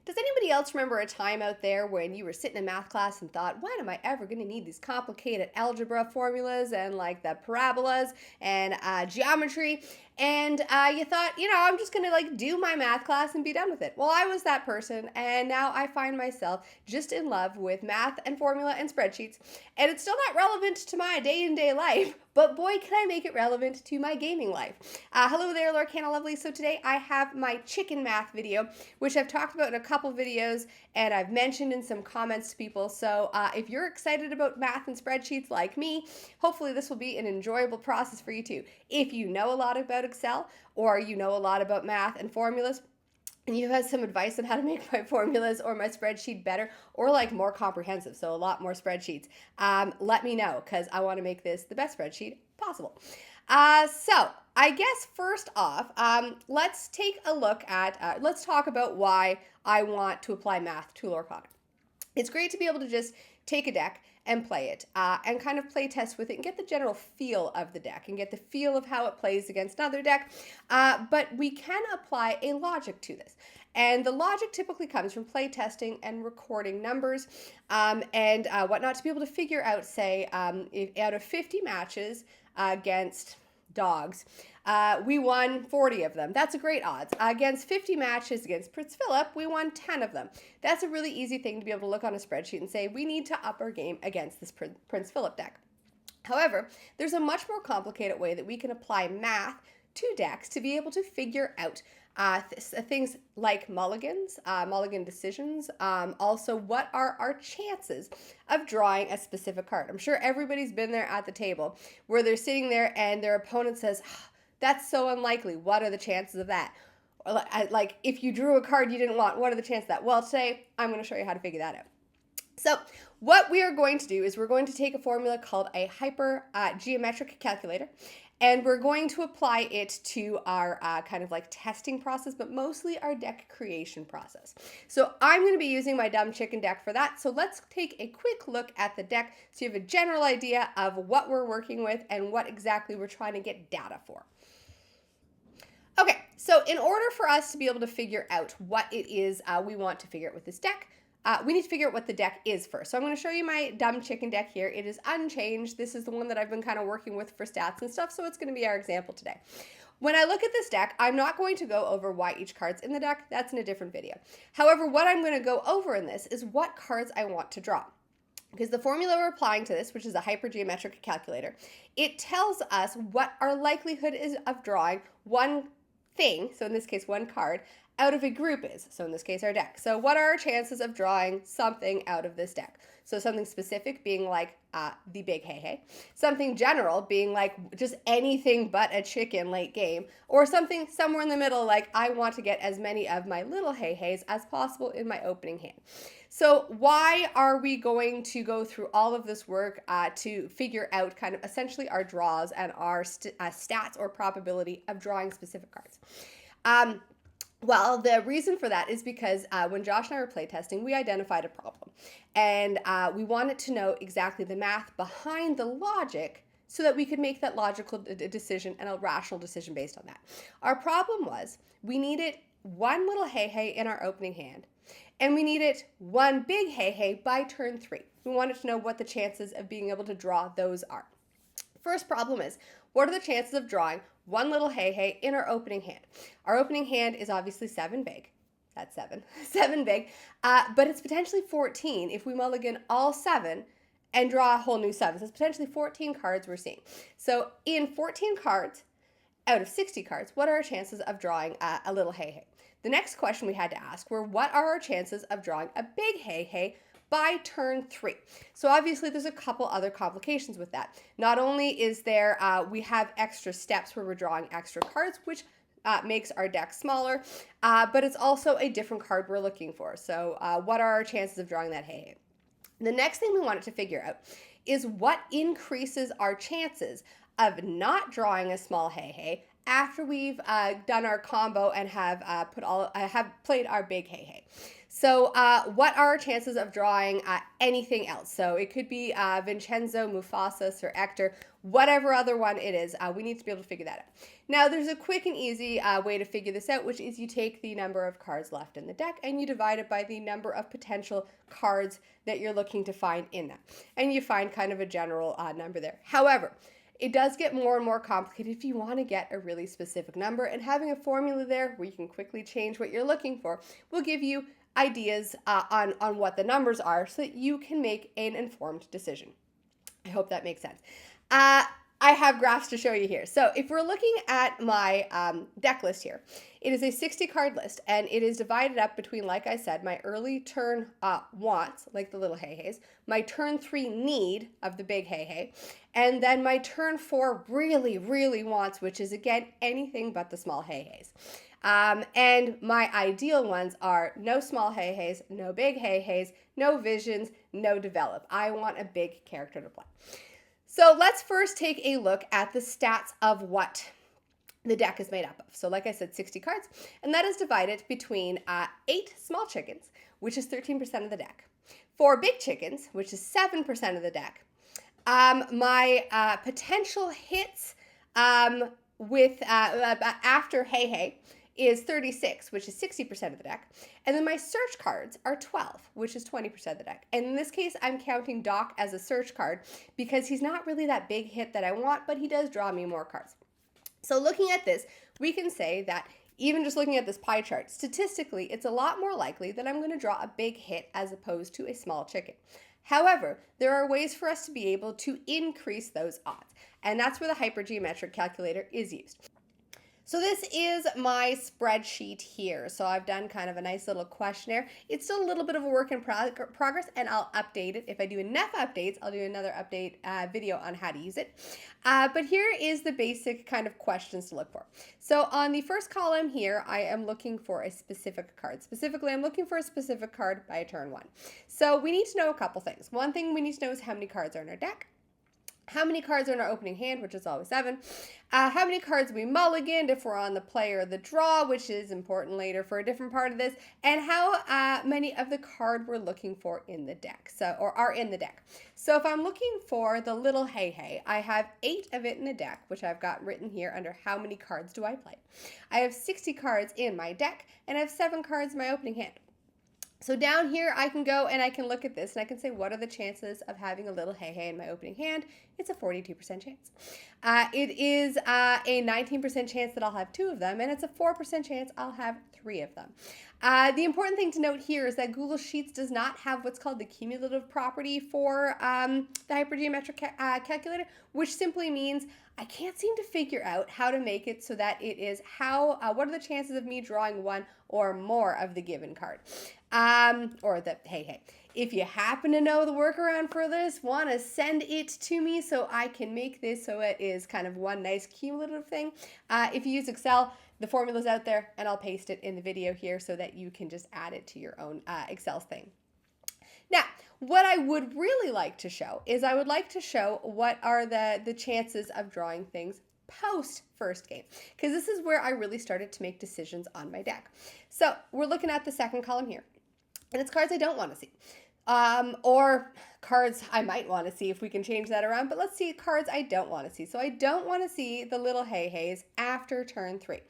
Does anybody else remember a time out there when you were sitting in math class and thought, when am I ever going to need these complicated algebra formulas and like the parabolas and geometry? And you thought, I'm just going to like do my math class and be done with it. Well, I was that person, and now I find myself just in love with math and formula and spreadsheets. And it's still not relevant to my day-to-day life, but boy, can I make it relevant to my gaming life. Hello there, Lorcana lovely. So today I have my chicken math video, which I've talked about in a couple videos and I've mentioned in some comments to people. So if you're excited about math and spreadsheets like me, hopefully this will be an enjoyable process for you too. If you know a lot about Excel or you know a lot about math and formulas, and you have some advice on how to make my formulas or my spreadsheet better or like more comprehensive, so a lot more spreadsheets, let me know because I want to make this the best spreadsheet possible. So I guess first off, let's take a look at, let's talk about why I want to apply math to Lorcana. It's great to be able to just take a deck and play it and kind of play test with it and get the general feel of the deck and get the feel of how it plays against another deck. But we can apply a logic to this. And the logic typically comes from play testing and recording numbers and whatnot to be able to figure out, say, if out of 50 matches against dogs, we won 40 of them. That's a great odds. Against 50 matches against Prince Philip, we won 10 of them. That's a really easy thing to be able to look on a spreadsheet and say, we need to up our game against this Prince Philip deck. However, there's a much more complicated way that we can apply math to decks to be able to figure out things like mulligans, mulligan decisions. Also, what are our chances of drawing a specific card? I'm sure everybody's been there at the table where they're sitting there and their opponent says, that's so unlikely. What are the chances of that? Like if you drew a card you didn't want, what are the chances of that? Well, today I'm going to show you how to figure that out. So what we are going to do is we're going to take a formula called a hypergeometric calculator, and we're going to apply it to our kind of like testing process, but mostly our deck creation process. So I'm going to be using my dumb chicken deck for that. So let's take a quick look at the deck so you have a general idea of what we're working with and what exactly we're trying to get data for. Okay, so in order for us to be able to figure out what it is we want to figure out with this deck, we need to figure out what the deck is first. So I'm going to show you my dumb chicken deck here. It is unchanged. This is the one that I've been kind of working with for stats and stuff, so it's going to be our example today. When I look at this deck, I'm not going to go over why each card's in the deck. That's in a different video. However, what I'm going to go over in this is what cards I want to draw. Because the formula we're applying to this, which is a hypergeometric calculator, it tells us what our likelihood is of drawing one thing, so in this case one card, out of a group is, so in this case our deck. So what are our chances of drawing something out of this deck? So something specific being like the big HeiHei, something general being like just anything but a chicken late game, or something somewhere in the middle like I want to get as many of my little HeiHeis as possible in my opening hand. So why are we going to go through all of this work to figure out kind of essentially our draws and our stats or probability of drawing specific cards? Well, the reason for that is because when Josh and I were playtesting, we identified a problem. And we wanted to know exactly the math behind the logic so that we could make that logical decision and a rational decision based on that. Our problem was we needed one little HeiHei in our opening hand, and we needed one big HeiHei by turn 3. We wanted to know what the chances of being able to draw those are. First problem is, what are the chances of drawing one little HeiHei in our opening hand? Our opening hand is obviously 7 big. That's 7. 7 big. But it's potentially 14 if we mulligan all 7 and draw a whole new 7. So it's potentially 14 cards we're seeing. So in 14 cards out of 60 cards, what are our chances of drawing a little HeiHei? The next question we had to ask were, what are our chances of drawing a big HeiHei by turn 3? So obviously there's a couple other complications with that. Not only is there, we have extra steps where we're drawing extra cards, which makes our deck smaller, but it's also a different card we're looking for. So what are our chances of drawing that HeiHei? The next thing we wanted to figure out is what increases our chances of not drawing a small HeiHei after we've done our combo and have played our big HeiHei. So what are our chances of drawing anything else? So it could be Vincenzo, Mufasa, Sir Ector, whatever other one it is. We need to be able to figure that out. Now, there's a quick and easy way to figure this out, which is you take the number of cards left in the deck and you divide it by the number of potential cards that you're looking to find in that. And you find kind of a general number there. However, it does get more and more complicated if you want to get a really specific number, and having a formula there where you can quickly change what you're looking for will give you ideas on what the numbers are so that you can make an informed decision. I hope that makes sense. I have graphs to show you here. So if we're looking at my deck list here, it is a 60 card list, and it is divided up between, like I said, my early turn wants, like the little HeiHeis, my turn 3 need of the big HeiHei, and then my turn 4 really, really wants, which is, again, anything but the small HeiHeis. And my ideal ones are no small HeiHeis, no big HeiHeis, no visions, no develop. I want a big character to play. So let's first take a look at the stats of what the deck is made up of. So like I said, 60 cards, and that is divided between 8 small chickens, which is 13% of the deck, 4 big chickens, which is 7% of the deck. My potential hits with after HeiHei is 36, which is 60% of the deck. And then my search cards are 12, which is 20% of the deck. And in this case, I'm counting Doc as a search card because he's not really that big hit that I want, but he does draw me more cards. So looking at this, we can say that even just looking at this pie chart, statistically, it's a lot more likely that I'm going to draw a big hit as opposed to a small chicken. However, there are ways for us to be able to increase those odds, and that's where the hypergeometric calculator is used. So this is my spreadsheet here. So I've done kind of a nice little questionnaire. It's still a little bit of a work in progress, and I'll update it. If I do enough updates, I'll do another update video on how to use it. But here is the basic kind of questions to look for. So on the first column here, I am looking for a specific card. Specifically, I'm looking for a specific card by turn 1. So we need to know a couple things. One thing we need to know is how many cards are in our deck, how many cards are in our opening hand, which is always 7, how many cards we mulliganed if we're on the play or the draw, which is important later for a different part of this, and how many of the card we're looking for in the deck, or are in the deck. So if I'm looking for the little HeiHei, I have 8 of it in the deck, which I've got written here under how many cards do I play. I have 60 cards in my deck, and I have 7 cards in my opening hand. So down here, I can go and I can look at this and I can say, what are the chances of having a little HeiHei in my opening hand? It's a 42% chance. It is a 19% chance that I'll have 2 of them, and it's a 4% chance I'll have 3 of them. The important thing to note here is that Google Sheets does not have what's called the cumulative property for the hypergeometric calculator, which simply means I can't seem to figure out how to make it so that it is what are the chances of me drawing 1 or more of the given card, or the HeiHei. If you happen to know the workaround for this, want to send it to me so I can make this so it is kind of one nice cumulative thing. If you use Excel, the formula's out there, and I'll paste it in the video here so that you can just add it to your own Excel thing. Now, what I would really like to show is I would like to show what are the chances of drawing things post first game, because this is where I really started to make decisions on my deck. So we're looking at the second column here, and it's cards I don't want to see. Or cards I might want to see if we can change that around, but let's see cards I don't want to see. So I don't want to see the little HeiHeis after turn 3.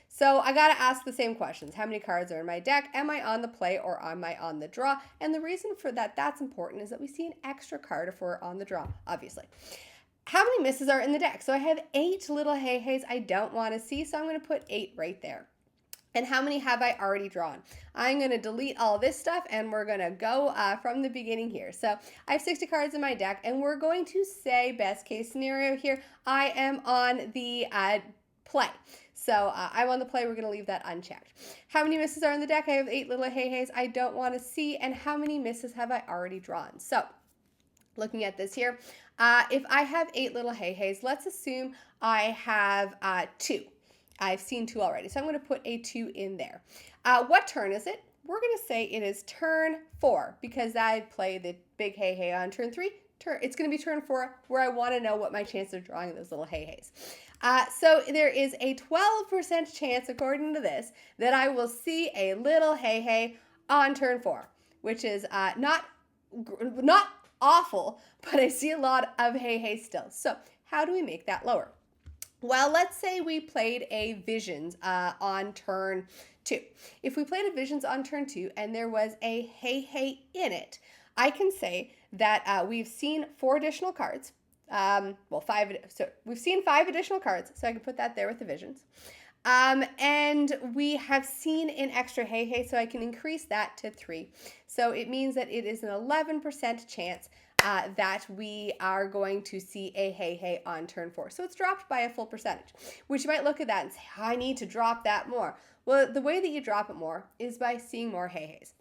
So I got to ask the same questions. How many cards are in my deck? Am I on the play or am I on the draw? And the reason for that's important is that we see an extra card if we're on the draw, obviously. How many misses are in the deck? So I have 8 little HeiHeis I don't want to see, so I'm going to put 8 right there. And how many have I already drawn? I'm going to delete all this stuff, and we're going to go from the beginning here. So I have 60 cards in my deck, and we're going to say, best case scenario here, I am on the play. So I'm on the play. We're going to leave that unchecked. How many misses are in the deck? I have 8 little HeiHeis I don't want to see. And how many misses have I already drawn? So looking at this here, if I have 8 little HeiHeis, let's assume I have 2. I've seen 2 already, so I'm going to put a 2 in there. What turn is it? We're going to say it is turn 4 because I play the big HeiHei on turn 3. It's going to be turn 4 where I want to know what my chances of drawing those little HeiHeis. So there is a 12% chance, according to this, that I will see a little HeiHei on turn 4, which is not awful, but I see a lot of HeiHei still. So how do we make that lower? Well, let's say we played a Visions on turn 2. If we played a Visions on turn 2 and there was a HeiHei in it, I can say that we've seen 4 additional cards. Well, 5. So we've seen 5 additional cards, so I can put that there with the Visions. And we have seen an extra HeiHei, so I can increase that to 3. So it means that it is an 11% chance that we are going to see a HeiHei on turn 4. So it's dropped by a full percentage, which you might look at that and say, I need to drop that more. Well, the way that you drop it more is by seeing more HeiHeis.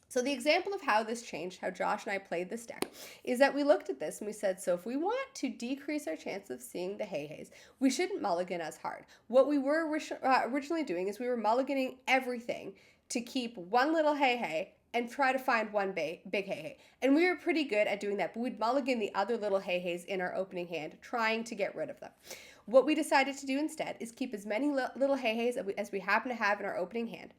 So the example of how this changed, how Josh and I played this deck, is that we looked at this and we said, so if we want to decrease our chance of seeing the HeiHeis, we shouldn't mulligan as hard. What we were originally doing is we were mulliganing everything to keep one little HeiHei and try to find one big HeiHei. And we were pretty good at doing that, but we'd mulligan the other little HeiHeis in our opening hand, trying to get rid of them. What we decided to do instead is keep as many little HeiHeis as we happen to have in our opening hand,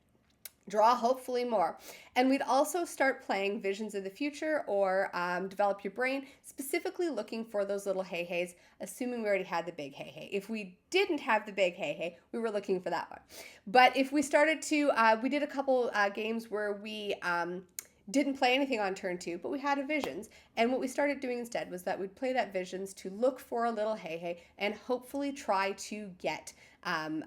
draw hopefully more, and we'd also start playing Visions of the Future or Develop Your Brain, specifically looking for those little HeiHeis, assuming we already had the big HeiHei. If we didn't have the big HeiHei, we were looking for that one. But if we started to, we did a couple games where we didn't play anything on turn 2, but we had a Visions, and what we started doing instead was that we'd play that Visions to look for a little HeiHei and hopefully try to get them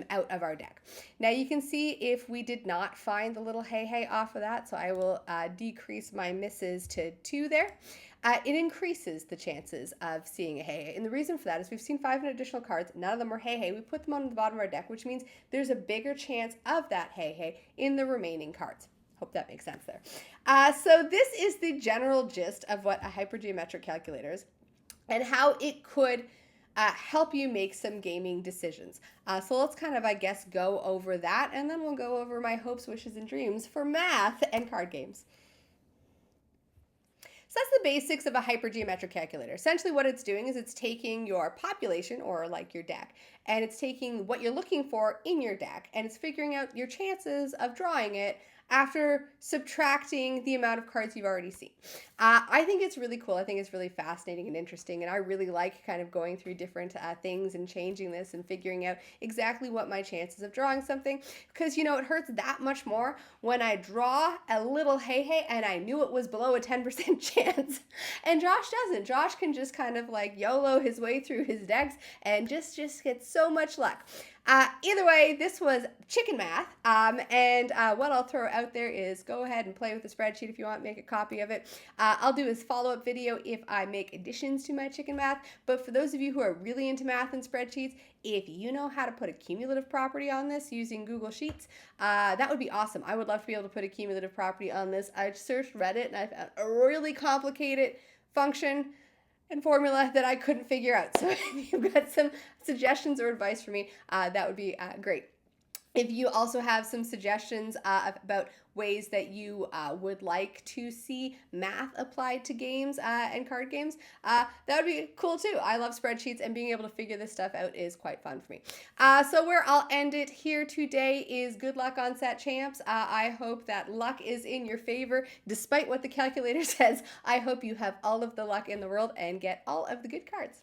out of our deck. Now you can see if we did not find the little HeiHei off of that, so I will decrease my misses to 2 there. It increases the chances of seeing a HeiHei. And the reason for that is we've seen 5 additional cards, none of them are HeiHei. We put them on the bottom of our deck, which means there's a bigger chance of that HeiHei in the remaining cards. Hope that makes sense there. So this is the general gist of what a hypergeometric calculator is and how it could help you make some gaming decisions. So let's kind of, I guess, go over that, and then we'll go over my hopes, wishes, and dreams for math and card games. So that's the basics of a hypergeometric calculator. Essentially what it's doing is it's taking your population, or like your deck, and it's taking what you're looking for in your deck, and it's figuring out your chances of drawing it after subtracting the amount of cards you've already seen. I think it's really cool. I think it's really fascinating and interesting, and I really like kind of going through different things and changing this and figuring out exactly what my chances of drawing something, because, you know, it hurts that much more when I draw a little HeiHei and I knew it was below a 10% chance, and Josh doesn't. Josh can just kind of like YOLO his way through his decks and just get so much luck. Either way, this was chicken math, and what I'll throw out there is go ahead and play with the spreadsheet if you want, make a copy of it. I'll do a follow-up video if I make additions to my chicken math, but for those of you who are really into math and spreadsheets, if you know how to put a cumulative property on this using Google Sheets, that would be awesome. I would love to be able to put a cumulative property on this. I searched Reddit and I found a really complicated function and formula that I couldn't figure out. So if you've got some suggestions or advice for me, that would be great. If you also have some suggestions about ways that you would like to see math applied to games and card games, that would be cool too. I love spreadsheets, and being able to figure this stuff out is quite fun for me. So where I'll end it here today is good luck on set, champs. I hope that luck is in your favor. Despite what the calculator says, I hope you have all of the luck in the world and get all of the good cards.